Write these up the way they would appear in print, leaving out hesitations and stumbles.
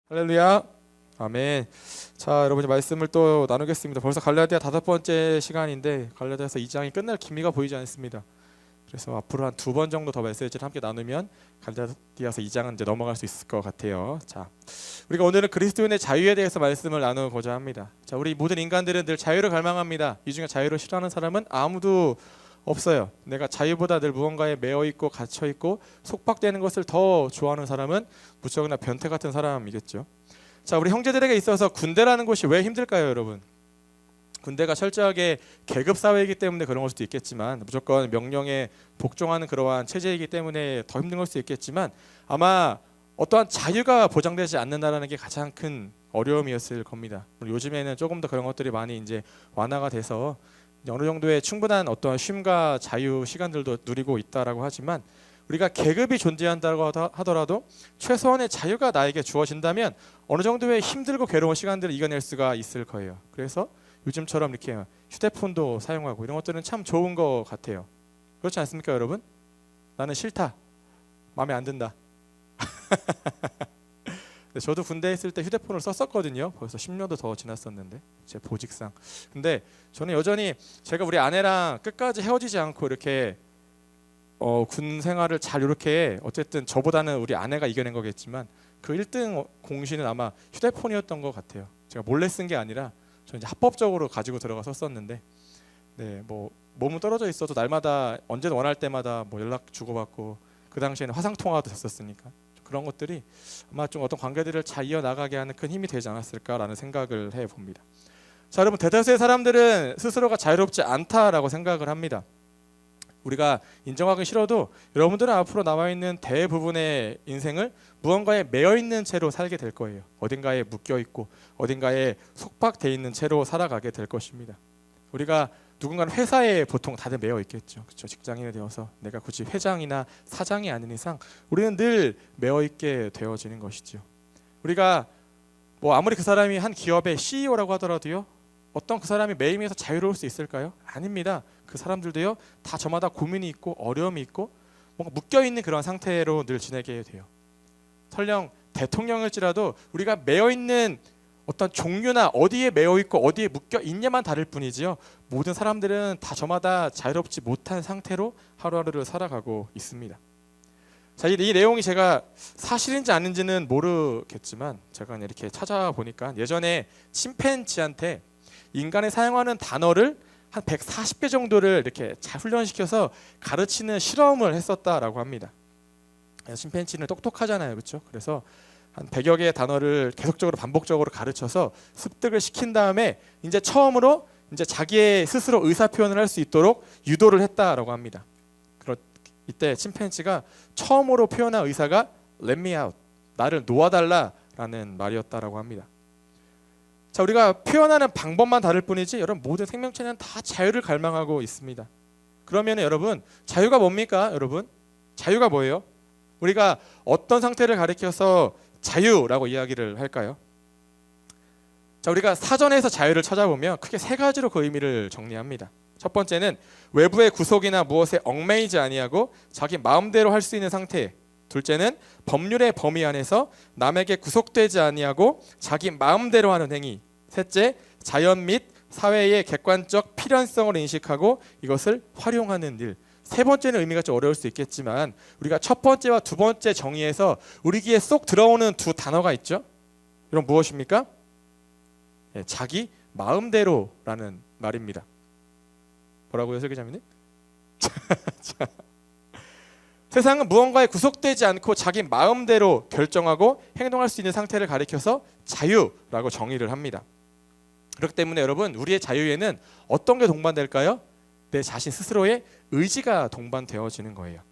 할렐루야. 아멘. 자, 여러분 이제 말씀을 또 나누겠습니다. 벌써 갈라디아 5번째 시간인데 갈라디아서 2장이 끝날 기미가 보이지 않습니다. 그래서 앞으로 한 2번 정도 더 메시지를 함께 나누면 갈라디아서 2장은 이제 넘어갈 수 있을 것 같아요. 자, 우리가 오늘은 그리스도인의 자유에 대해서 말씀을 나누고자 합니다. 자, 우리 모든 인간들은 늘 자유를 갈망합니다. 이 중에 자유를 싫어하는 사람은 아무도 없어요. 내가 자유보다 늘 무언가에 매여 있고 갇혀 있고 속박되는 것을 더 좋아하는 사람은 무척이나 변태 같은 사람이겠죠. 자, 우리 형제들에게 있어서 군대라는 곳이 왜 힘들까요, 여러분? 군대가 철저하게 계급 사회이기 때문에 그런 걸 수도 있겠지만, 무조건 명령에 복종하는 그러한 체제이기 때문에 더 힘든 걸 수도 있겠지만, 아마 어떠한 자유가 보장되지 않는다라는 게 가장 큰 어려움이었을 겁니다. 요즘에는 조금 더 그런 것들이 많이 이제 완화가 돼서 어느 정도의 충분한 어떠한 쉼과 자유 시간들도 누리고 있다라고 하지만, 우리가 계급이 존재한다고 하더라도 최소한의 자유가 나에게 주어진다면 어느 정도의 힘들고 괴로운 시간들을 이겨낼 수가 있을 거예요. 그래서 요즘처럼 이렇게 휴대폰도 사용하고 이런 것들은 참 좋은 것 같아요. 그렇지 않습니까, 여러분? 나는 싫다, 마음에 안 든다. 저도 군대에 있을 때 휴대폰을 썼었거든요. 벌써 10년도 더 지났었는데, 제 보직상. 근데 저는 여전히 제가 우리 아내랑 끝까지 헤어지지 않고 이렇게 군 생활을 잘 이렇게, 어쨌든 저보다는 우리 아내가 이겨낸 거겠지만 그 1등 공신은 아마 휴대폰이었던 것 같아요. 제가 몰래 쓴 게 아니라 저는 이제 합법적으로 가지고 들어가 썼었는데, 네, 뭐 몸은 떨어져 있어도 날마다 언제든 원할 때마다 뭐 연락 주고받고, 그 당시에는 화상 통화도 됐었으니까 그런 것들이 아마 좀 어떤 관계들을 잘 이어나가게 하는 큰 힘이 되지 않았을까라는 생각을 해봅니다. 자, 여러분, 대다수의 사람들은 스스로가 자유롭지 않다라고 생각을 합니다. 우리가 인정하기 싫어도 여러분들은 앞으로 남아있는 대부분의 인생을 무언가에 매여있는 채로 살게 될 거예요. 어딘가에 묶여있고 어딘가에 속박되어 있는 채로 살아가게 될 것입니다. 우리가 누군가는 회사에 보통 다들 매여 있겠죠. 그렇죠? 직장인이 되어서 내가 굳이 회장이나 사장이 아닌 이상 우리는 늘 매여 있게 되어지는 것이죠. 우리가 뭐 아무리 그 사람이 한 기업의 CEO라고 하더라도요, 어떤 그 사람이 매임에서 자유로울 수 있을까요? 아닙니다. 그 사람들도요, 다 저마다 고민이 있고 어려움이 있고 뭔가 묶여있는 그런 상태로 늘 지내게 돼요. 설령 대통령일지라도 우리가 매여있는 어떤 종류나 어디에 매여있고 어디에 묶여있냐만 다를 뿐이지요, 모든 사람들은 다 저마다 자유롭지 못한 상태로 하루하루를 살아가고 있습니다. 자, 이 내용이 제가 사실인지 아닌지는 모르겠지만 제가 이렇게 찾아보니까 예전에 침팬지한테 인간이 사용하는 단어를 한 140개 정도를 이렇게 잘 훈련시켜서 가르치는 실험을 했었다라고 합니다. 침팬지는 똑똑하잖아요, 그렇죠? 그래서 한 100여 개의 단어를 계속적으로 반복적으로 가르쳐서 습득을 시킨 다음에 이제 처음으로 이제 자기의 스스로 의사 표현을 할 수 있도록 유도를 했다라고 합니다. 이때 침팬지가 처음으로 표현한 의사가 Let me out, 나를 놓아달라라는 말이었다라고 합니다. 자, 우리가 표현하는 방법만 다를 뿐이지 여러분, 모든 생명체는 다 자유를 갈망하고 있습니다. 그러면 여러분, 자유가 뭡니까? 여러분, 자유가 뭐예요? 우리가 어떤 상태를 가리켜서 자유라고 이야기를 할까요? 자, 우리가 사전에서 자유를 찾아보면 크게 3가지로 그 의미를 정리합니다. 첫 번째는 외부의 구속이나 무엇에 얽매이지 아니하고 자기 마음대로 할 수 있는 상태. 둘째는 법률의 범위 안에서 남에게 구속되지 아니하고 자기 마음대로 하는 행위. 셋째, 자연 및 사회의 객관적 필연성을 인식하고 이것을 활용하는 일. 세 번째는 의미가 좀 어려울 수 있겠지만 우리가 첫 번째와 두 번째 정의에서 우리 귀에 쏙 들어오는 두 단어가 있죠. 이건 무엇입니까? 네, 자기 마음대로라는 말입니다. 뭐라고요, 설교자님? 세상은 무언가에 구속되지 않고 자기 마음대로 결정하고 행동할 수 있는 상태를 가리켜서 자유라고 정의를 합니다. 그렇기 때문에 여러분, 우리의 자유에는 어떤 게 동반될까요? 내 자신 스스로의 의지가 동반되어지는 거예요.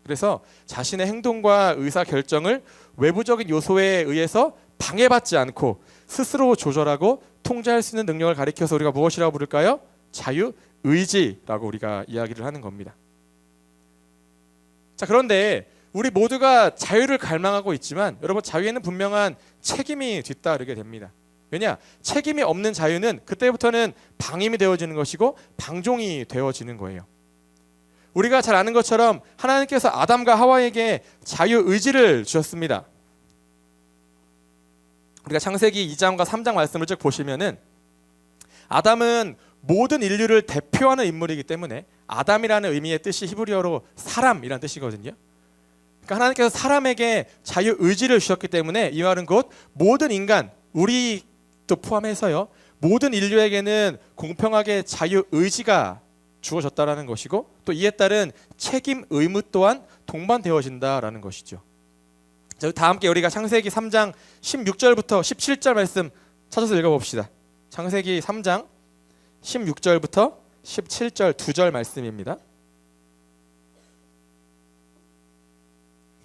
그래서 자신의 행동과 의사결정을 외부적인 요소에 의해서 방해받지 않고 스스로 조절하고 통제할 수 있는 능력을 가리켜서 우리가 무엇이라고 부를까요? 자유의지라고 우리가 이야기를 하는 겁니다. 자, 그런데 우리 모두가 자유를 갈망하고 있지만 여러분, 자유에는 분명한 책임이 뒤따르게 됩니다. 왜냐? 책임이 없는 자유는 그때부터는 방임이 되어지는 것이고 방종이 되어지는 거예요. 우리가 잘 아는 것처럼 하나님께서 아담과 하와에게 자유의지를 주셨습니다. 우리가 창세기 2장과 3장 말씀을 쭉 보시면은 아담은 모든 인류를 대표하는 인물이기 때문에 아담이라는 의미의 뜻이 히브리어로 사람이라는 뜻이거든요. 그러니까 하나님께서 사람에게 자유 의지를 주셨기 때문에 이 말은 곧 모든 인간, 우리도 포함해서요, 모든 인류에게는 공평하게 자유 의지가 주어졌다라는 것이고 또 이에 따른 책임 의무 또한 동반되어진다라는 것이죠. 자, 다 함께 우리가 창세기 3장 16절부터 17절 말씀 찾아서 읽어봅시다. 창세기 3장 16절부터 17절 2절 말씀입니다.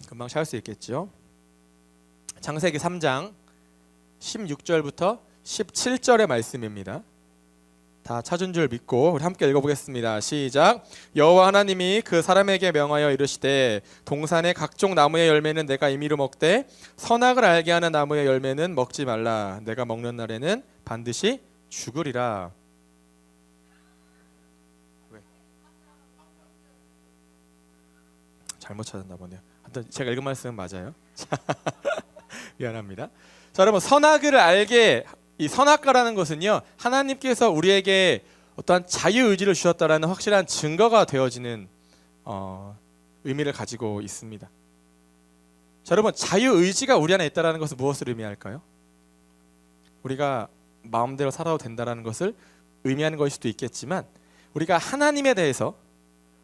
금방 찾을 수 있겠죠. 창세기 3장 16절부터 17절의 말씀입니다. 다 찾은 줄 믿고 우리 함께 읽어보겠습니다. 시작. 여호와 하나님이 그 사람에게 명하여 이르시되 동산의 각종 나무의 열매는 내가 임의로 먹되 선악을 알게 하는 나무의 열매는 먹지 말라. 내가 먹는 날에는 반드시 죽으리라. 왜? 잘못 찾았나 보네요. 하여튼 제가 읽은 말씀은 맞아요. 미안합니다. 자, 여러분, 선악을 알게, 이 선악과라는 것은요, 하나님께서 우리에게 어떠한 자유의지를 주셨다라는 확실한 증거가 되어지는 의미를 가지고 있습니다. 자, 여러분, 자유의지가 우리 안에 있다는 것은 무엇을 의미할까요? 우리가 마음대로 살아도 된다는 것을 의미하는 것일 수도 있겠지만 우리가 하나님에 대해서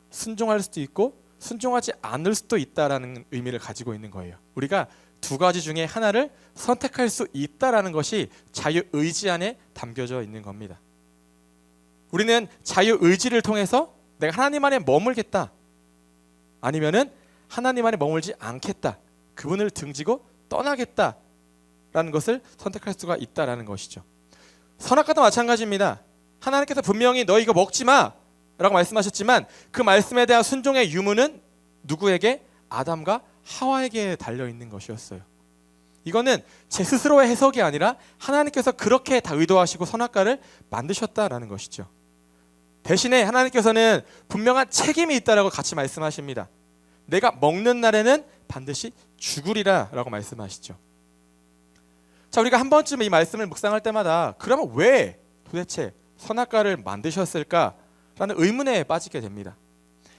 순종할 수도 있고 순종하지 않을 수도 있다라는 의미를 가지고 있는 거예요. 우리가 두 가지 중에 하나를 선택할 수 있다라는 것이 자유의지 안에 담겨져 있는 겁니다. 우리는 자유의지를 통해서 내가 하나님 안에 머물겠다, 아니면은 하나님 안에 머물지 않겠다, 그분을 등지고 떠나겠다라는 것을 선택할 수가 있다라는 것이죠. 선악과도 마찬가지입니다. 하나님께서 분명히 너 이거 먹지 마 라고 말씀하셨지만 그 말씀에 대한 순종의 유무는 누구에게? 아담과 하와에게 달려있는 것이었어요. 이거는 제 스스로의 해석이 아니라 하나님께서 그렇게 다 의도하시고 선악과를 만드셨다라는 것이죠. 대신에 하나님께서는 분명한 책임이 있다라고 같이 말씀하십니다. 내가 먹는 날에는 반드시 죽으리라 라고 말씀하시죠. 자, 우리가 한 번쯤 이 말씀을 묵상할 때마다 그러면 왜 도대체 선악과를 만드셨을까라는 의문에 빠지게 됩니다.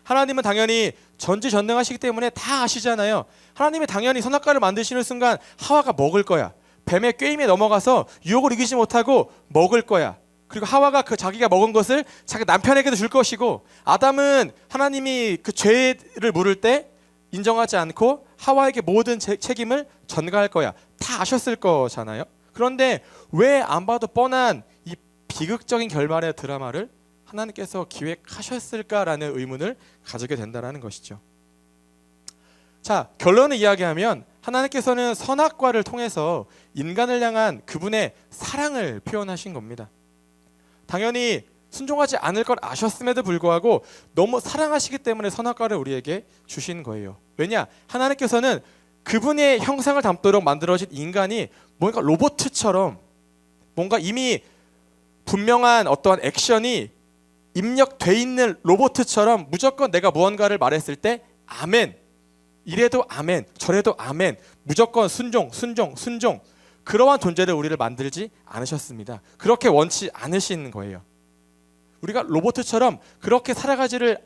하나님은 당연히 전지전능하시기 때문에 다 아시잖아요. 하나님이 당연히 선악과를 만드시는 순간 하와가 먹을 거야. 뱀의 꾀임에 넘어가서 유혹을 이기지 못하고 먹을 거야. 그리고 하와가 그 자기가 먹은 것을 자기 남편에게도 줄 것이고, 아담은 하나님이 그 죄를 물을 때 인정하지 않고 하와에게 모든 책임을 전가할 거야. 다 아셨을 거잖아요. 그런데 왜 안 봐도 뻔한 이 비극적인 결말의 드라마를 하나님께서 기획하셨을까라는 의문을 가지게 된다는 것이죠. 자, 결론을 이야기하면 하나님께서는 선악과를 통해서 인간을 향한 그분의 사랑을 표현하신 겁니다. 당연히 순종하지 않을 걸 아셨음에도 불구하고 너무 사랑하시기 때문에 선악과를 우리에게 주신 거예요. 왜냐? 하나님께서는 그분의 형상을 담도록 만들어진 인간이 뭔가 로봇처럼, 뭔가 이미 분명한 어떠한 액션이 입력돼 있는 로봇처럼 무조건 내가 무언가를 말했을 때 아멘, 이래도 아멘, 저래도 아멘, 무조건 순종, 순종, 순종, 그러한 존재를 우리를 만들지 않으셨습니다. 그렇게 원치 않으신 거예요. 우리가 로봇처럼 그렇게 살아가지를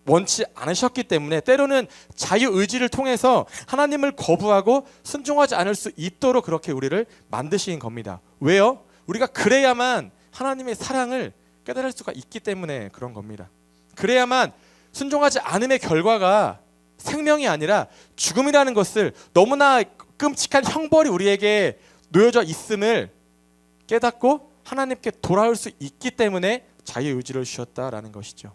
원치 않으셨기 때문에 때로는 자유의지를 통해서 하나님을 거부하고 순종하지 않을 수 있도록 그렇게 우리를 만드신 겁니다. 왜요? 우리가 그래야만 하나님의 사랑을 깨달을 수가 있기 때문에 그런 겁니다. 그래야만 순종하지 않음의 결과가 생명이 아니라 죽음이라는 것을, 너무나 끔찍한 형벌이 우리에게 놓여져 있음을 깨닫고 하나님께 돌아올 수 있기 때문에 자유의지를 주셨다라는 것이죠.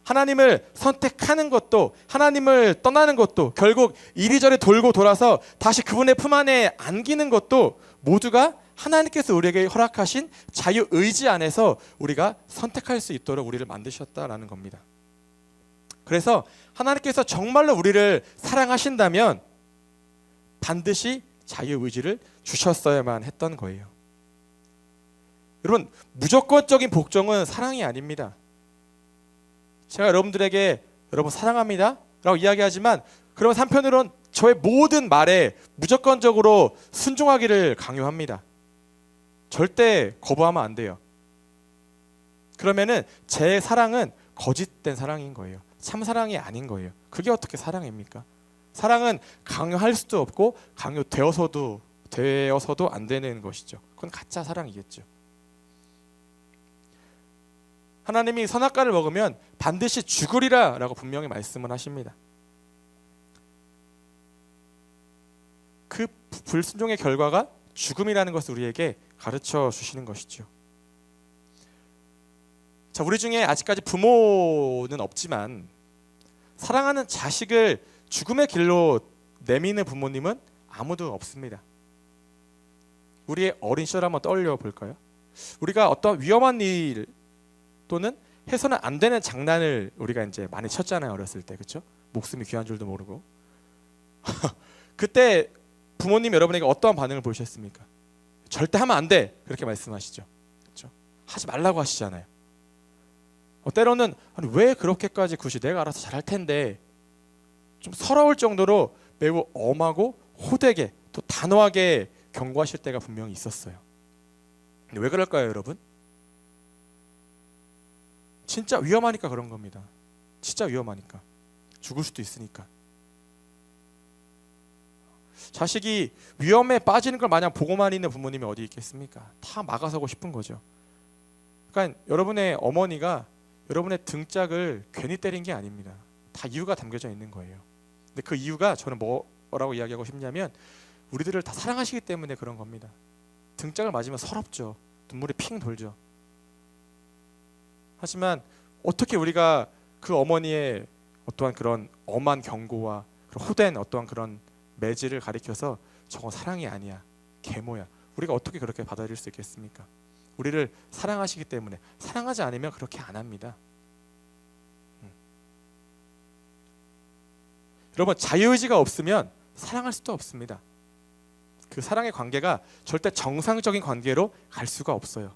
하나님을 선택하는 것도 하나님을 떠나는 것도 결국 이리저리 돌고 돌아서 다시 그분의 품 안에 안기는 것도 모두가 하나님께서 우리에게 허락하신 자유의지 안에서 우리가 선택할 수 있도록 우리를 만드셨다라는 겁니다. 그래서 하나님께서 정말로 우리를 사랑하신다면 반드시 자유의지를 주셨어야만 했던 거예요. 여러분, 무조건적인 복종은 사랑이 아닙니다. 제가 여러분들에게 여러분 사랑합니다 라고 이야기하지만 그러면 한편으로는 저의 모든 말에 무조건적으로 순종하기를 강요합니다. 절대 거부하면 안 돼요. 그러면은 제 사랑은 거짓된 사랑인 거예요. 참 사랑이 아닌 거예요. 그게 어떻게 사랑입니까? 사랑은 강요할 수도 없고 강요되어서도 안 되는 것이죠. 그건 가짜 사랑이겠죠. 하나님이 선악과를 먹으면 반드시 죽으리라 라고 분명히 말씀을 하십니다. 그 불순종의 결과가 죽음이라는 것을 우리에게 가르쳐 주시는 것이죠. 자, 우리 중에 아직까지 부모는 없지만 사랑하는 자식을 죽음의 길로 내미는 부모님은 아무도 없습니다. 우리의 어린 시절 한번 떠올려 볼까요? 우리가 어떤 위험한 일 또는 해서는 안 되는 장난을 우리가 이제 많이 쳤잖아요. 어렸을 때, 그렇죠? 목숨이 귀한 줄도 모르고. 그때 부모님 여러분에게 어떠한 반응을 보이셨습니까? 절대 하면 안 돼, 그렇게 말씀하시죠. 그렇죠? 하지 말라고 하시잖아요. 때로는 아니, 왜 그렇게까지 굳이 내가 알아서 잘할 텐데, 좀 서러울 정도로 매우 엄하고 호되게 또 단호하게 경고하실 때가 분명히 있었어요. 근데 왜 그럴까요, 여러분? 진짜 위험하니까 그런 겁니다. 진짜 위험하니까. 죽을 수도 있으니까. 자식이 위험에 빠지는 걸 마냥 보고만 있는 부모님이 어디 있겠습니까? 다 막아서고 싶은 거죠. 그러니까 여러분의 어머니가 여러분의 등짝을 괜히 때린 게 아닙니다. 다 이유가 담겨져 있는 거예요. 근데 그 이유가 저는 뭐라고 이야기하고 싶냐면 우리들을 다 사랑하시기 때문에 그런 겁니다. 등짝을 맞으면 서럽죠. 눈물이 핑 돌죠. 하지만 어떻게 우리가 그 어머니의 어떠한 그런 엄한 경고와 호된 어떠한 그런 매질을 가리켜서 저건 사랑이 아니야, 계모야, 우리가 어떻게 그렇게 받아들일 수 있겠습니까? 우리를 사랑하시기 때문에. 사랑하지 않으면 그렇게 안 합니다. 여러분, 자유의지가 없으면 사랑할 수도 없습니다. 그 사랑의 관계가 절대 정상적인 관계로 갈 수가 없어요.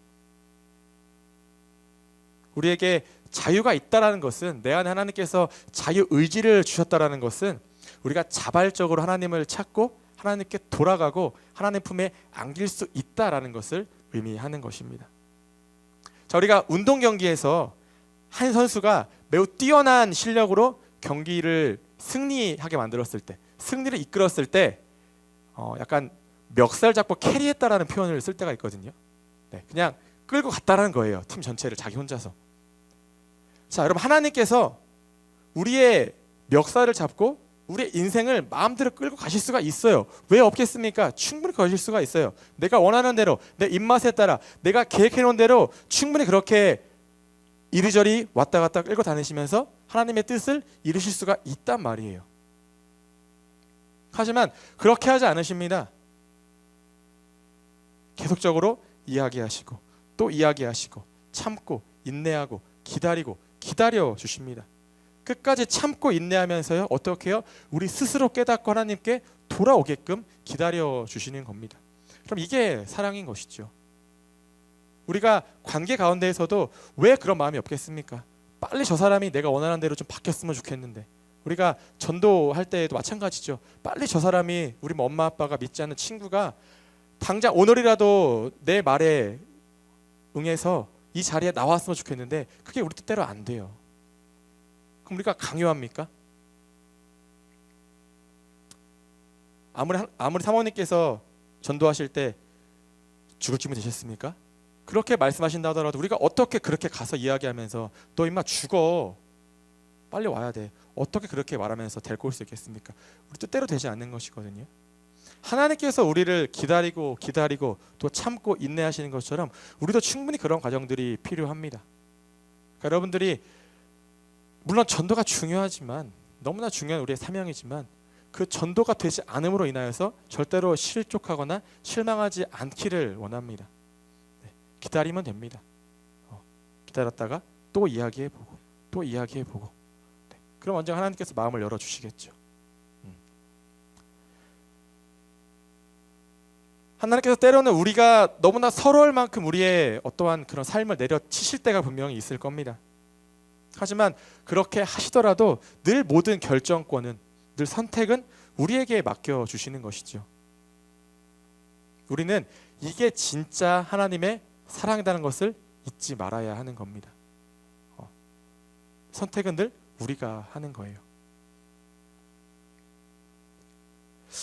우리에게 자유가 있다라는 것은, 내 안에 하나님께서 자유의지를 주셨다라는 것은 우리가 자발적으로 하나님을 찾고 하나님께 돌아가고 하나님 품에 안길 수 있다라는 것을 의미하는 것입니다. 자, 우리가 운동 경기에서 한 선수가 매우 뛰어난 실력으로 경기를 승리하게 만들었을 때, 승리를 이끌었을 때 약간 멱살 잡고 캐리했다라는 표현을 쓸 때가 있거든요. 네, 그냥 끌고 갔다라는 거예요. 팀 전체를 자기 혼자서. 자, 여러분, 하나님께서 우리의 멱살을 잡고 우리의 인생을 마음대로 끌고 가실 수가 있어요. 왜 없겠습니까? 충분히 가실 수가 있어요. 내가 원하는 대로, 내 입맛에 따라, 내가 계획해 놓은 대로 충분히 그렇게 이리저리 왔다 갔다 끌고 다니시면서 하나님의 뜻을 이루실 수가 있단 말이에요. 하지만 그렇게 하지 않으십니다. 계속적으로 이야기하시고 또 이야기하시고 참고 인내하고 기다리고 기다려 주십니다. 끝까지 참고 인내하면서요, 어떻게 해요? 우리 스스로 깨닫고 하나님께 돌아오게끔 기다려 주시는 겁니다. 그럼 이게 사랑인 것이죠. 우리가 관계 가운데에서도 왜 그런 마음이 없겠습니까? 빨리 저 사람이 내가 원하는 대로 좀 바뀌었으면 좋겠는데, 우리가 전도할 때에도 마찬가지죠. 빨리 저 사람이, 우리 엄마 아빠가 믿지 않는 친구가 당장 오늘이라도 내 말에 응해서 이 자리에 나왔으면 좋겠는데 그게 우리 뜻대로 안 돼요. 그럼 우리가 강요합니까? 아무리 사모님께서 전도하실 때 죽을 준비 되셨습니까? 그렇게 말씀하신다 하더라도 우리가 어떻게 그렇게 가서 이야기하면서 너 임마 죽어, 빨리 와야 돼, 어떻게 그렇게 말하면서 데리고 올 수 있겠습니까? 우리 뜻대로 되지 않는 것이거든요. 하나님께서 우리를 기다리고 또 참고 인내하시는 것처럼 우리도 충분히 그런 과정들이 필요합니다. 그러니까 여러분들이 물론 전도가 중요하지만, 너무나 중요한 우리의 사명이지만, 그 전도가 되지 않음으로 인하여서 절대로 실족하거나 실망하지 않기를 원합니다. 네, 기다리면 됩니다. 기다렸다가 또 이야기해보고 또 이야기해보고, 네, 그럼 언젠가 하나님께서 마음을 열어주시겠죠. 하나님께서 때로는 우리가 너무나 서러울 만큼 우리의 어떠한 그런 삶을 내려치실 때가 분명히 있을 겁니다. 하지만 그렇게 하시더라도 늘 모든 결정권은, 늘 선택은 우리에게 맡겨주시는 것이죠. 우리는 이게 진짜 하나님의 사랑이라는 것을 잊지 말아야 하는 겁니다. 선택은 늘 우리가 하는 거예요.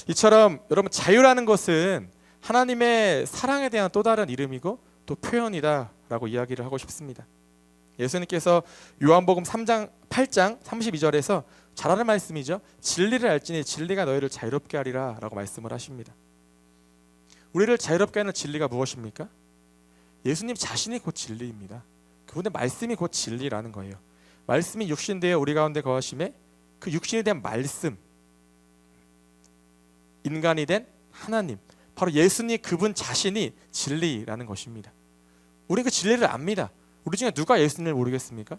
이처럼 여러분, 자유라는 것은 하나님의 사랑에 대한 또 다른 이름이고 또 표현이다 라고 이야기를 하고 싶습니다. 예수님께서 요한복음 8장 32절에서 잘하는 말씀이죠. 진리를 알지니 진리가 너희를 자유롭게 하리라 라고 말씀을 하십니다. 우리를 자유롭게 하는 진리가 무엇입니까? 예수님 자신이 곧 진리입니다. 그분의 말씀이 곧 진리라는 거예요. 말씀이 육신 되어 우리 가운데 거하심에 그 육신이 된 말씀, 인간이 된 하나님, 바로 예수님 그분 자신이 진리라는 것입니다. 우리는 그 진리를 압니다. 우리 중에 누가 예수님을 모르겠습니까?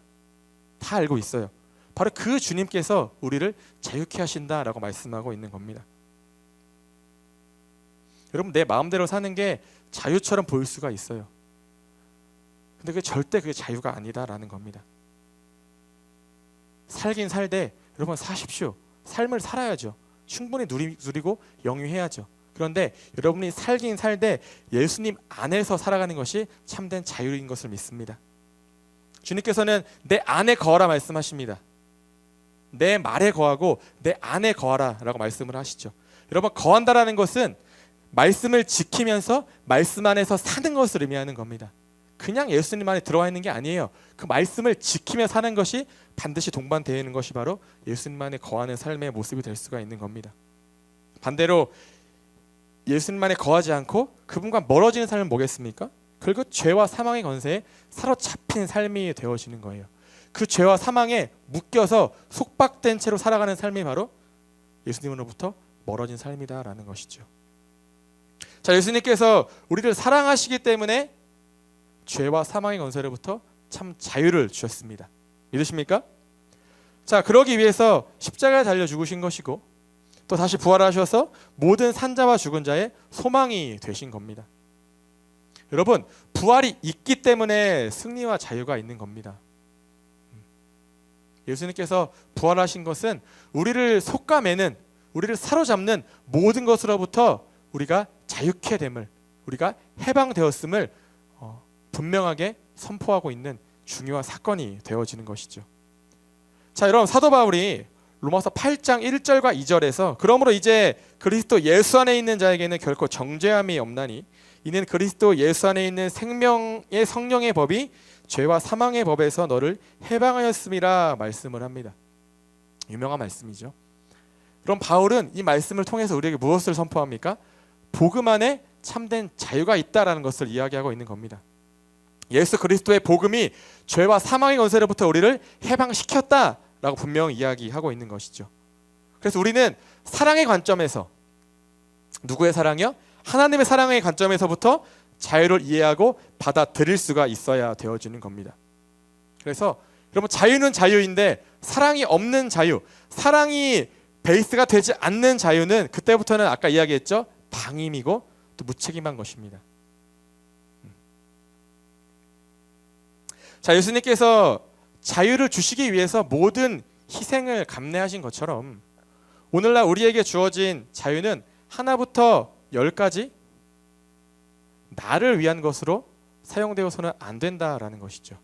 다 알고 있어요. 바로 그 주님께서 우리를 자유케 하신다라고 말씀하고 있는 겁니다. 여러분, 내 마음대로 사는 게 자유처럼 보일 수가 있어요. 근데 절대 그게 자유가 아니다라는 겁니다. 살긴 살되 여러분 사십시오. 삶을 살아야죠. 충분히 누리고 영유해야죠. 그런데 여러분이 살긴 살되 예수님 안에서 살아가는 것이 참된 자유인 것을 믿습니다. 주님께서는 내 안에 거하라 말씀하십니다. 내 말에 거하고 내 안에 거하라 라고 말씀을 하시죠. 여러분, 거한다라는 것은 말씀을 지키면서 말씀 안에서 사는 것을 의미하는 겁니다. 그냥 예수님 안에 들어와 있는 게 아니에요. 그 말씀을 지키며 사는 것이 반드시 동반되어 있는 것이 바로 예수님 안에 거하는 삶의 모습이 될 수가 있는 겁니다. 반대로 예수님 안에 거하지 않고 그분과 멀어지는 삶은 뭐겠습니까? 결국 죄와 사망의 권세에 사로잡힌 삶이 되어지는 거예요. 그 죄와 사망에 묶여서 속박된 채로 살아가는 삶이 바로 예수님으로부터 멀어진 삶이다라는 것이죠. 자, 예수님께서 우리를 사랑하시기 때문에 죄와 사망의 권세로부터 참 자유를 주셨습니다. 믿으십니까? 자, 그러기 위해서 십자가에 달려 죽으신 것이고 또 다시 부활하셔서 모든 산자와 죽은 자의 소망이 되신 겁니다. 여러분, 부활이 있기 때문에 승리와 자유가 있는 겁니다. 예수님께서 부활하신 것은 우리를 속가매는, 우리를 사로잡는 모든 것으로부터 우리가 자유케 됨을, 우리가 해방되었음을 분명하게 선포하고 있는 중요한 사건이 되어지는 것이죠. 자, 여러분, 사도 바울이 로마서 8장 1절과 2절에서 그러므로 이제 그리스도 예수 안에 있는 자에게는 결코 정죄함이 없나니 이는 그리스도 예수 안에 있는 생명의 성령의 법이 죄와 사망의 법에서 너를 해방하였음이라 말씀을 합니다. 유명한 말씀이죠. 그럼 바울은 이 말씀을 통해서 우리에게 무엇을 선포합니까? 복음 안에 참된 자유가 있다라는 것을 이야기하고 있는 겁니다. 예수 그리스도의 복음이 죄와 사망의 권세로부터 우리를 해방시켰다라고 분명히 이야기하고 있는 것이죠. 그래서 우리는 사랑의 관점에서, 누구의 사랑이요? 하나님의 사랑의 관점에서부터 자유를 이해하고 받아들일 수가 있어야 되어지는 겁니다. 그래서 여러분, 자유는 자유인데 사랑이 없는 자유, 사랑이 베이스가 되지 않는 자유는 그때부터는 아까 이야기했죠, 방임이고 또 무책임한 것입니다. 자, 예수님께서 자유를 주시기 위해서 모든 희생을 감내하신 것처럼 오늘날 우리에게 주어진 자유는 하나부터 10까지 나를 위한 것으로 사용되어서는 안 된다라는 것이죠.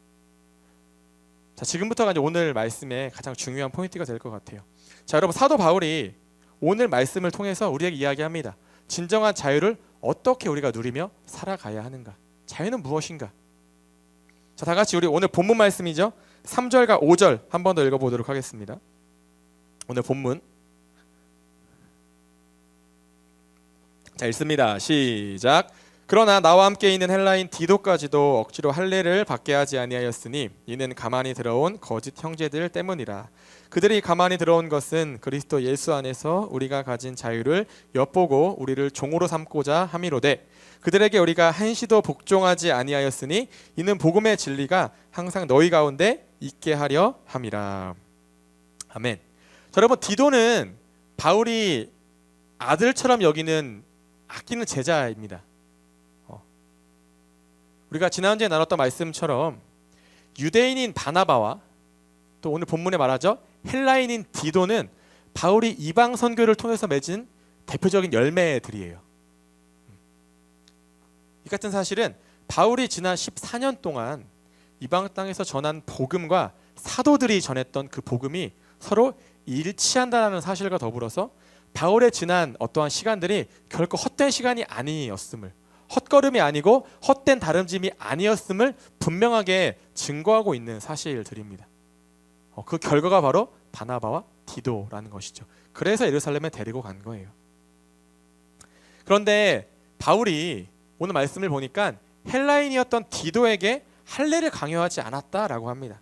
자, 지금부터가 이제 오늘 말씀의 가장 중요한 포인트가 될 것 같아요. 자, 여러분, 사도 바울이 오늘 말씀을 통해서 우리에게 이야기합니다. 진정한 자유를 어떻게 우리가 누리며 살아가야 하는가? 자유는 무엇인가? 자, 다 같이 우리 오늘 본문 말씀이죠. 3절과 5절 한 번 더 읽어보도록 하겠습니다. 오늘 본문. 자, 읽습니다. 시작. 그러나 나와 함께 있는 헬라인 디도까지도 억지로 할례를 받게 하지 아니하였으니 이는 가만히 들어온 거짓 형제들 때문이라. 그들이 가만히 들어온 것은 그리스도 예수 안에서 우리가 가진 자유를 엿보고 우리를 종으로 삼고자 함이로되 그들에게 우리가 한시도 복종하지 아니하였으니 이는 복음의 진리가 항상 너희 가운데 있게 하려 함이라. 아멘. 자, 여러분, 디도는 바울이 아들처럼 여기는 아끼는 제자입니다. 우리가 지난주에 나눴던 말씀처럼 유대인인 바나바와 또 오늘 본문에 말하죠, 헬라인인 디도는 바울이 이방 선교를 통해서 맺은 대표적인 열매들이에요. 이 같은 사실은 바울이 지난 14년 동안 이방 땅에서 전한 복음과 사도들이 전했던 그 복음이 서로 일치한다는 사실과 더불어서 바울의 지난 어떠한 시간들이 결코 헛된 시간이 아니었음을, 헛걸음이 아니고 헛된 다름짐이 아니었음을 분명하게 증거하고 있는 사실들입니다. 그 결과가 바로 바나바와 디도라는 것이죠. 그래서 예루살렘에 데리고 간 거예요. 그런데 바울이 오늘 말씀을 보니까 헬라인이었던 디도에게 할례를 강요하지 않았다라고 합니다.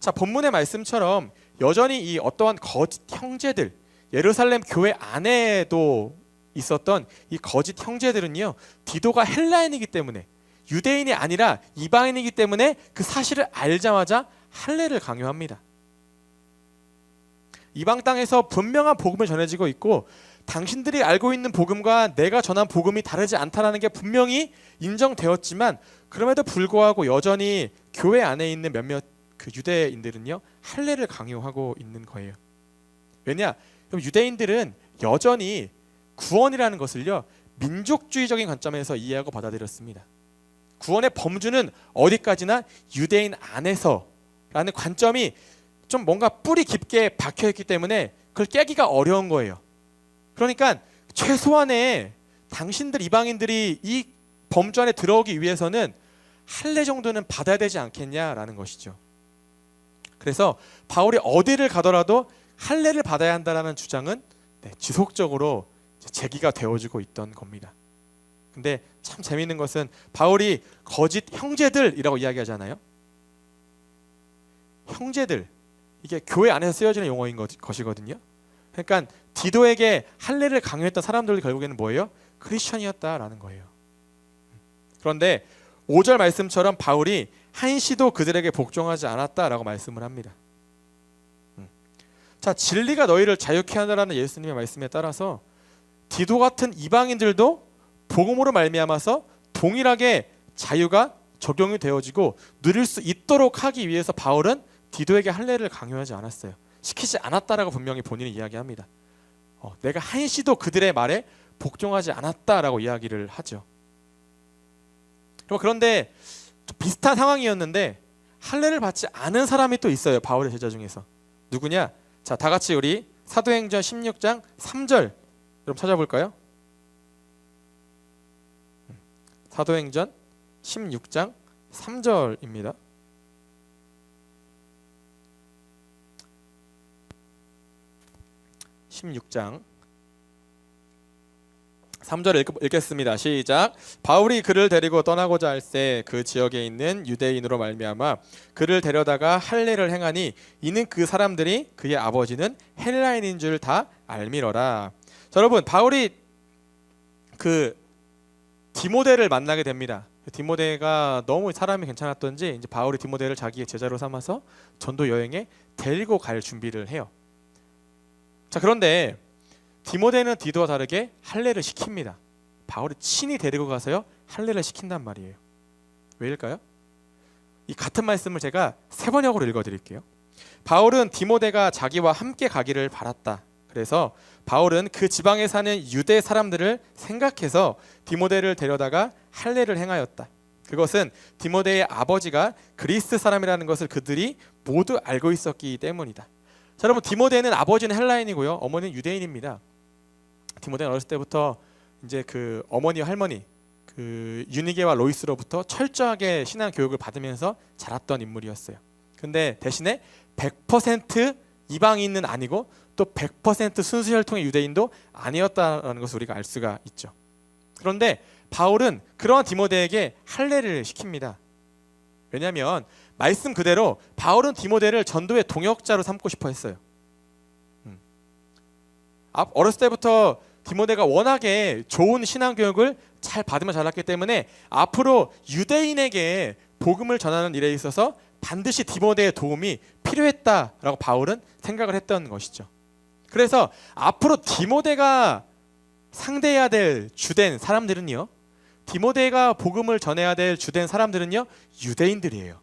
자, 본문의 말씀처럼 여전히 이 어떠한 거짓 형제들, 예루살렘 교회 안에도 있었던 이 거짓 형제들은요, 디도가 헬라인이기 때문에, 유대인이 아니라 이방인이기 때문에 그 사실을 알자마자 할례를 강요합니다. 이방 땅에서 분명한 복음을 전해지고 있고 당신들이 알고 있는 복음과 내가 전한 복음이 다르지 않다는 게 분명히 인정되었지만 그럼에도 불구하고 여전히 교회 안에 있는 몇몇 그 유대인들은요, 할례를 강요하고 있는 거예요. 왜냐? 그럼 유대인들은 여전히 구원이라는 것을요, 민족주의적인 관점에서 이해하고 받아들였습니다. 구원의 범주는 어디까지나 유대인 안에서라는 관점이 좀 뭔가 뿌리 깊게 박혀있기 때문에 그걸 깨기가 어려운 거예요. 그러니까 최소한의 당신들 이방인들이 이 범주 안에 들어오기 위해서는 할례 정도는 받아야 되지 않겠냐라는 것이죠. 그래서 바울이 어디를 가더라도 할례를 받아야 한다라는 주장은 지속적으로 제기가 되어지고 있던 겁니다. 근데 참 재미있는 것은 바울이 거짓 형제들이라고 이야기하잖아요. 형제들, 이게 교회 안에서 쓰여지는 용어인 것이거든요. 그러니까 디도에게 할례를 강요했던 사람들이 결국에는 뭐예요? 크리스천이었다라는 거예요. 그런데 5절 말씀처럼 바울이 한시도 그들에게 복종하지 않았다라고 말씀을 합니다. 자, 진리가 너희를 자유케 하느라는 예수님의 말씀에 따라서 디도 같은 이방인들도 복음으로 말미암아서 동일하게 자유가 적용이 되어지고 누릴 수 있도록 하기 위해서 바울은 디도에게 할례를 강요하지 않았어요. 시키지 않았다라고 분명히 본인이 이야기합니다. 내가 한시도 그들의 말에 복종하지 않았다라고 이야기를 하죠. 그런데 좀 비슷한 상황이었는데 할례를 받지 않은 사람이 또 있어요. 바울의 제자 중에서. 누구냐? 자, 다 같이 우리 사도행전 16장 3절 여러분 찾아볼까요? 사도행전 16장 3절입니다. 16장 3절을 읽겠습니다. 시작. 바울이 그를 데리고 떠나고자 할새 그 지역에 있는 유대인으로 말미암아 그를 데려다가 할례를 행하니 이는 그 사람들이 그의 아버지는 헬라인인 줄 다 알미러라. 자, 여러분, 바울이 그 디모데를 만나게 됩니다. 디모데가 너무 사람이 괜찮았던지 이제 바울이 디모데를 자기의 제자로 삼아서 전도 여행에 데리고 갈 준비를 해요. 자, 그런데 디모데는 디도와 다르게 할례를 시킵니다. 바울이 친히 데리고 가서요 할례를 시킨단 말이에요. 왜일까요? 이 같은 말씀을 제가 세 번역으로 읽어드릴게요. 바울은 디모데가 자기와 함께 가기를 바랐다. 그래서 바울은 그 지방에 사는 유대 사람들을 생각해서 디모데를 데려다가 할례를 행하였다. 그것은 디모데의 아버지가 그리스 사람이라는 것을 그들이 모두 알고 있었기 때문이다. 자, 여러분, 디모데는 아버지는 헬라인이고요, 어머니는 유대인입니다. 디모데는 어렸을 때부터 이제 그 어머니와 할머니, 그 유니게와 로이스로부터 철저하게 신앙 교육을 받으면서 자랐던 인물이었어요. 근데 대신에 100% 이방인은 아니고 또 100% 순수 혈통의 유대인도 아니었다는 것을 우리가 알 수가 있죠. 그런데 바울은 그러한 디모데에게 할례를 시킵니다. 왜냐하면 말씀 그대로 바울은 디모데를 전도의 동역자로 삼고 싶어 했어요. 어렸을 때부터 디모데가 워낙에 좋은 신앙 교육을 잘 받으며 자랐기 때문에 앞으로 유대인에게 복음을 전하는 일에 있어서 반드시 디모데의 도움이 필요했다라고 바울은 생각을 했던 것이죠. 그래서 앞으로 디모데가 상대해야 될 주된 사람들은요, 디모데가 복음을 전해야 될 주된 사람들은요 유대인들이에요.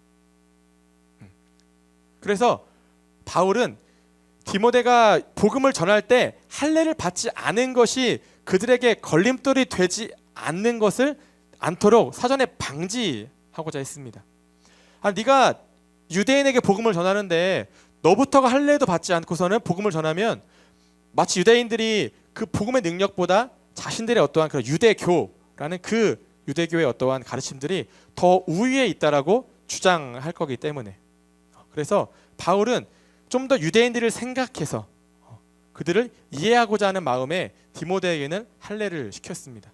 그래서 바울은 디모데가 복음을 전할 때 할례를 받지 않은 것이 그들에게 걸림돌이 되지 않는 것을 않도록 사전에 방지하고자 했습니다. 네가 유대인에게 복음을 전하는데 너부터가 할례도 받지 않고서는 복음을 전하면 마치 유대인들이 그 복음의 능력보다 자신들의 어떠한 그런 유대교라는 그 유대교의 어떠한 가르침들이 더 우위에 있다라고 주장할 거기 때문에, 그래서 바울은 좀 더 유대인들을 생각해서 그들을 이해하고자 하는 마음에 디모데에게는 할례를 시켰습니다.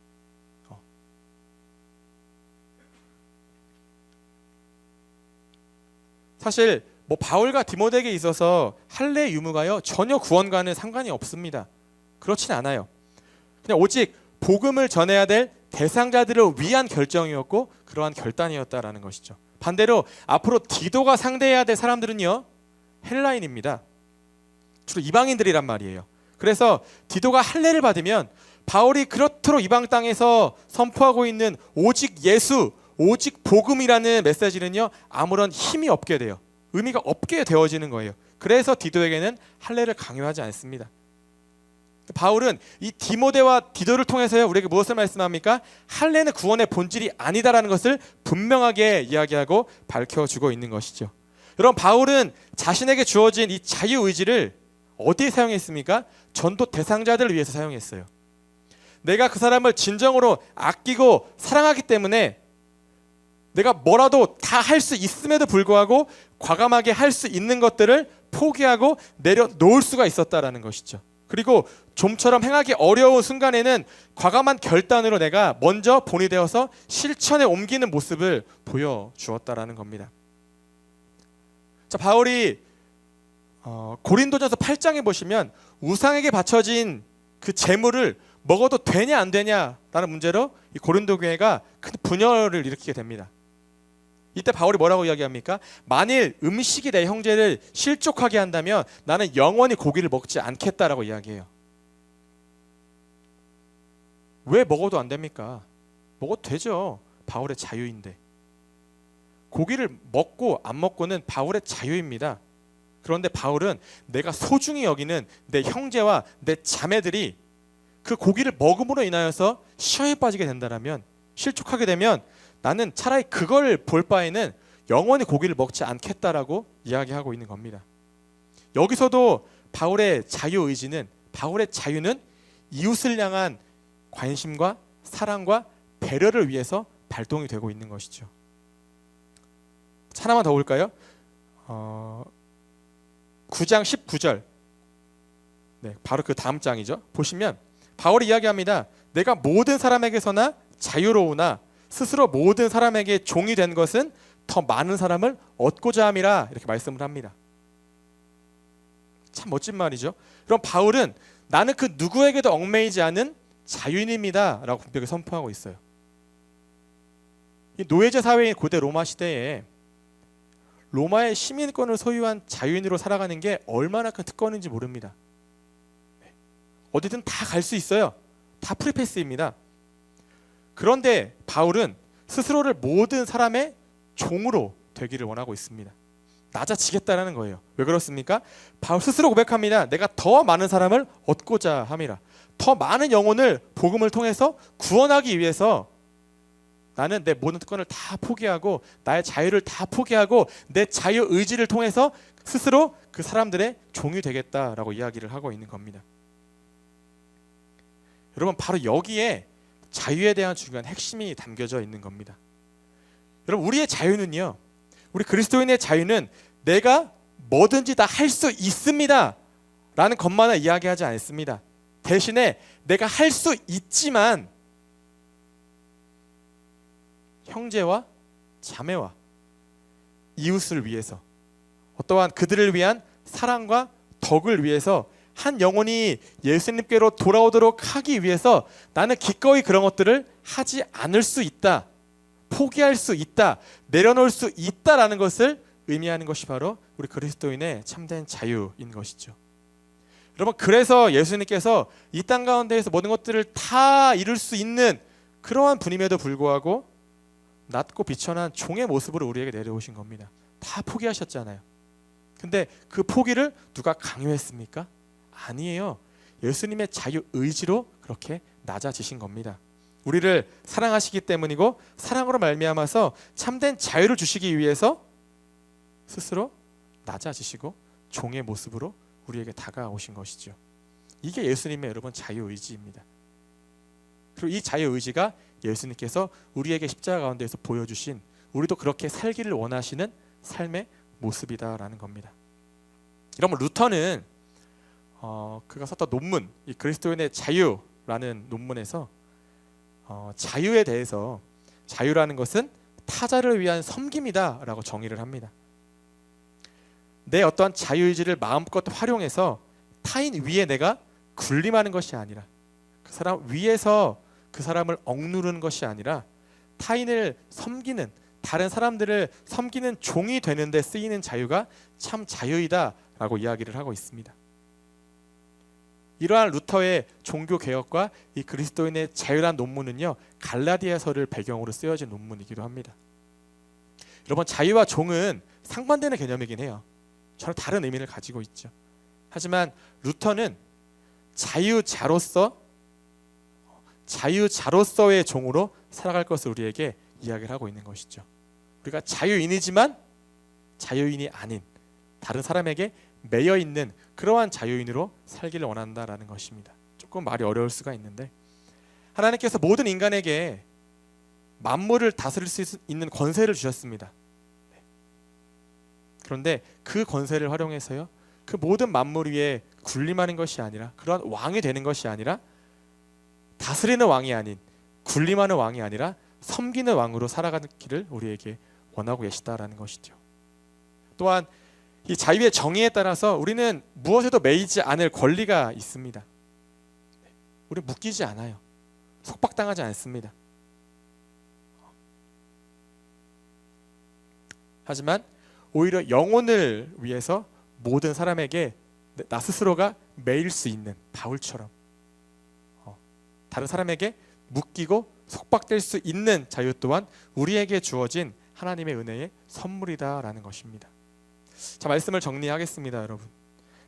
사실 바울과 디모데에게 있어서 할례 유무가요 전혀 구원과는 상관이 없습니다. 그렇진 않아요. 그냥 오직 복음을 전해야 될 대상자들을 위한 결정이었고 그러한 결단이었다라는 것이죠. 반대로 앞으로 디도가 상대해야 될 사람들은요 헬라인입니다. 주로 이방인들이란 말이에요. 그래서 디도가 할례를 받으면 바울이 그렇도록 이방 땅에서 선포하고 있는 오직 예수, 오직 복음이라는 메시지는요 아무런 힘이 없게 돼요. 의미가 없게 되어지는 거예요. 그래서 디도에게는 할례를 강요하지 않습니다. 바울은 이 디모데와 디도를 통해서요 우리에게 무엇을 말씀합니까? 할례는 구원의 본질이 아니다라는 것을 분명하게 이야기하고 밝혀주고 있는 것이죠. 여러분, 바울은 자신에게 주어진 이 자유의지를 어디에 사용했습니까? 전도 대상자들을 위해서 사용했어요. 내가 그 사람을 진정으로 아끼고 사랑하기 때문에 내가 뭐라도 다 할 수 있음에도 불구하고 과감하게 할 수 있는 것들을 포기하고 내려놓을 수가 있었다라는 것이죠. 그리고 좀처럼 행하기 어려운 순간에는 과감한 결단으로 내가 먼저 본이 되어서 실천에 옮기는 모습을 보여주었다라는 겁니다. 자, 바울이 고린도전서 8장에 보시면 우상에게 바쳐진 그 제물을 먹어도 되냐 안 되냐라는 문제로 이 고린도 교회가 큰 분열을 일으키게 됩니다. 이때 바울이 뭐라고 이야기합니까? 만일 음식이 내 형제를 실족하게 한다면 나는 영원히 고기를 먹지 않겠다라고 이야기해요. 왜 먹어도 안 됩니까? 먹어도 되죠. 바울의 자유인데. 고기를 먹고 안 먹고는 바울의 자유입니다. 그런데 바울은 내가 소중히 여기는 내 형제와 내 자매들이 그 고기를 먹음으로 인하여서 시험에 빠지게 된다면, 실족하게 되면 나는 차라리 그걸 볼 바에는 영원히 고기를 먹지 않겠다라고 이야기하고 있는 겁니다. 여기서도 바울의 자유의지는, 바울의 자유는 이웃을 향한 관심과 사랑과 배려를 위해서 발동이 되고 있는 것이죠. 하나만 더 볼까요? 9장 19절. 네, 바로 그 다음 장이죠. 보시면 바울이 이야기합니다. 내가 모든 사람에게서나 자유로우나 스스로 모든 사람에게 종이 된 것은 더 많은 사람을 얻고자 함이라, 이렇게 말씀을 합니다. 참 멋진 말이죠. 그럼 바울은 나는 그 누구에게도 얽매이지 않은 자유인입니다 라고 분명히 선포하고 있어요. 이 노예제 사회인 고대 로마 시대에 로마의 시민권을 소유한 자유인으로 살아가는 게 얼마나 큰 특권인지 모릅니다. 어디든 다 갈 수 있어요. 다 프리패스입니다. 그런데 바울은 스스로를 모든 사람의 종으로 되기를 원하고 있습니다. 낮아지겠다는 거예요. 왜 그렇습니까? 바울 스스로 고백합니다. 내가 더 많은 사람을 얻고자 함이라. 더 많은 영혼을 복음을 통해서 구원하기 위해서 나는 내 모든 특권을 다 포기하고 나의 자유를 다 포기하고 내 자유 의지를 통해서 스스로 그 사람들의 종이 되겠다라고 이야기를 하고 있는 겁니다. 여러분, 바로 여기에 자유에 대한 중요한 핵심이 담겨져 있는 겁니다. 여러분, 우리의 자유는요, 우리 그리스도인의 자유는 내가 뭐든지 다 할 수 있습니다 라는 것만을 이야기하지 않습니다. 대신에 내가 할 수 있지만 형제와 자매와 이웃을 위해서, 어떠한 그들을 위한 사랑과 덕을 위해서 한 영혼이 예수님께로 돌아오도록 하기 위해서 나는 기꺼이 그런 것들을 하지 않을 수 있다, 포기할 수 있다, 내려놓을 수 있다라는 것을 의미하는 것이 바로 우리 그리스도인의 참된 자유인 것이죠. 여러분, 그래서 예수님께서 이 땅 가운데에서 모든 것들을 다 이룰 수 있는 그러한 분임에도 불구하고 낮고 비천한 종의 모습으로 우리에게 내려오신 겁니다. 다 포기하셨잖아요. 근데 그 포기를 누가 강요했습니까? 아니에요. 예수님의 자유 의지로 그렇게 낮아지신 겁니다. 우리를 사랑하시기 때문이고 사랑으로 말미암아서 참된 자유를 주시기 위해서 스스로 낮아지시고 종의 모습으로 우리에게 다가오신 것이죠. 이게 예수님의 여러분 자유 의지입니다. 그리고 이 자유 의지가 예수님께서 우리에게 십자가 가운데에서 보여주신 우리도 그렇게 살기를 원하시는 삶의 모습이다라는 겁니다. 여러분 루터는 그가 썼던 논문, 이 그리스도인의 자유라는 논문에서 자유에 대해서 자유라는 것은 타자를 위한 섬김이다라고 정의를 합니다. 내 어떠한 자유의지를 마음껏 활용해서 타인 위에 내가 군림하는 것이 아니라 그 사람 위에서 그 사람을 억누르는 것이 아니라 타인을 섬기는, 다른 사람들을 섬기는 종이 되는 데 쓰이는 자유가 참 자유이다라고 이야기를 하고 있습니다. 이러한 루터의 종교개혁과 이 그리스도인의 자유란 논문은요, 갈라디아서를 배경으로 쓰여진 논문이기도 합니다. 여러분 자유와 종은 상반되는 개념이긴 해요. 전혀 다른 의미를 가지고 있죠. 하지만 루터는 자유자로서의 종으로 살아갈 것을 우리에게 이야기를 하고 있는 것이죠. 우리가 자유인이지만 자유인이 아닌 다른 사람에게 매여 있는 그러한 자유인으로 살기를 원한다라는 것입니다. 조금 말이 어려울 수가 있는데 하나님께서 모든 인간에게 만물을 다스릴 수 있는 권세를 주셨습니다. 그런데 그 권세를 활용해서요, 그 모든 만물 위에 군림하는 것이 아니라, 그러한 왕이 되는 것이 아니라, 다스리는 왕이 아닌, 군림하는 왕이 아니라 섬기는 왕으로 살아가기를 우리에게 원하고 계시다라는 것이죠. 또한 이 자유의 정의에 따라서 우리는 무엇에도 매이지 않을 권리가 있습니다. 우리 묶이지 않아요. 속박당하지 않습니다. 하지만 오히려 영혼을 위해서 모든 사람에게 나 스스로가 매일 수 있는 바울처럼 다른 사람에게 묶이고 속박될 수 있는 자유 또한 우리에게 주어진 하나님의 은혜의 선물이다라는 것입니다. 자, 말씀을 정리하겠습니다, 여러분.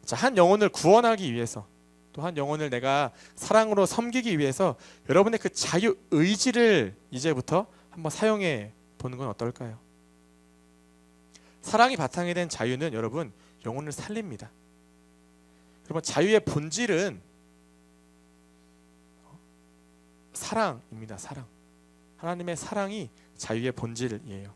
자, 한 영혼을 구원하기 위해서, 또 한 영혼을 내가 사랑으로 섬기기 위해서 여러분의 그 자유 의지를 이제부터 한번 사용해 보는 건 어떨까요? 사랑이 바탕이 된 자유는 여러분 영혼을 살립니다. 여러분 자유의 본질은 사랑입니다. 사랑. 하나님의 사랑이 자유의 본질이에요.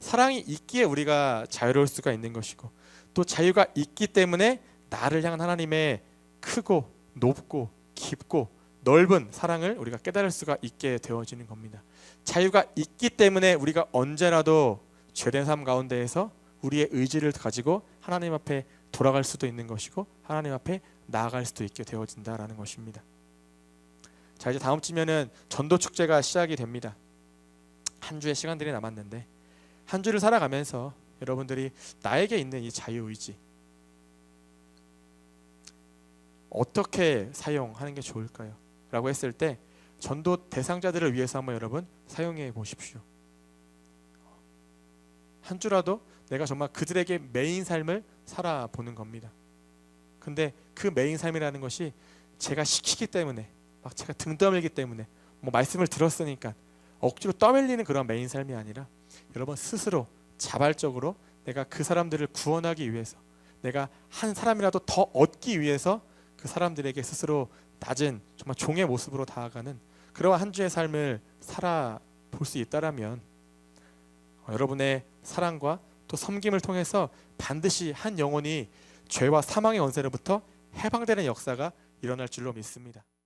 사랑이 있기에 우리가 자유로울 수가 있는 것이고, 또 자유가 있기 때문에 나를 향한 하나님의 크고 높고 깊고 넓은 사랑을 우리가 깨달을 수가 있게 되어지는 겁니다. 자유가 있기 때문에 우리가 언제라도 죄된 삶 가운데에서 우리의 의지를 가지고 하나님 앞에 돌아갈 수도 있는 것이고 하나님 앞에 나아갈 수도 있게 되어진다라는 것입니다. 자, 이제 다음 주면은 전도 축제가 시작이 됩니다. 한 주의 시간들이 남았는데 한 주를 살아가면서 여러분들이 나에게 있는 이 자유의지 어떻게 사용하는 게 좋을까요? 라고 했을 때 전도 대상자들을 위해서 한번 여러분 사용해 보십시오. 한 주라도 내가 정말 그들에게 매인 삶을 살아보는 겁니다. 근데 그 매인 삶이라는 것이 제가 시키기 때문에, 막 제가 등 떠밀기 때문에, 뭐 말씀을 들었으니까 억지로 떠밀리는 그런 매인 삶이 아니라 여러분 스스로 자발적으로 내가 그 사람들을 구원하기 위해서, 내가 한 사람이라도 더 얻기 위해서 그 사람들에게 스스로 낮은 정말 종의 모습으로 다가가는 그러한 한 주의 삶을 살아볼 수 있다라면 여러분의 사랑과 또 섬김을 통해서 반드시 한 영혼이 죄와 사망의 권세로부터 해방되는 역사가 일어날 줄로 믿습니다.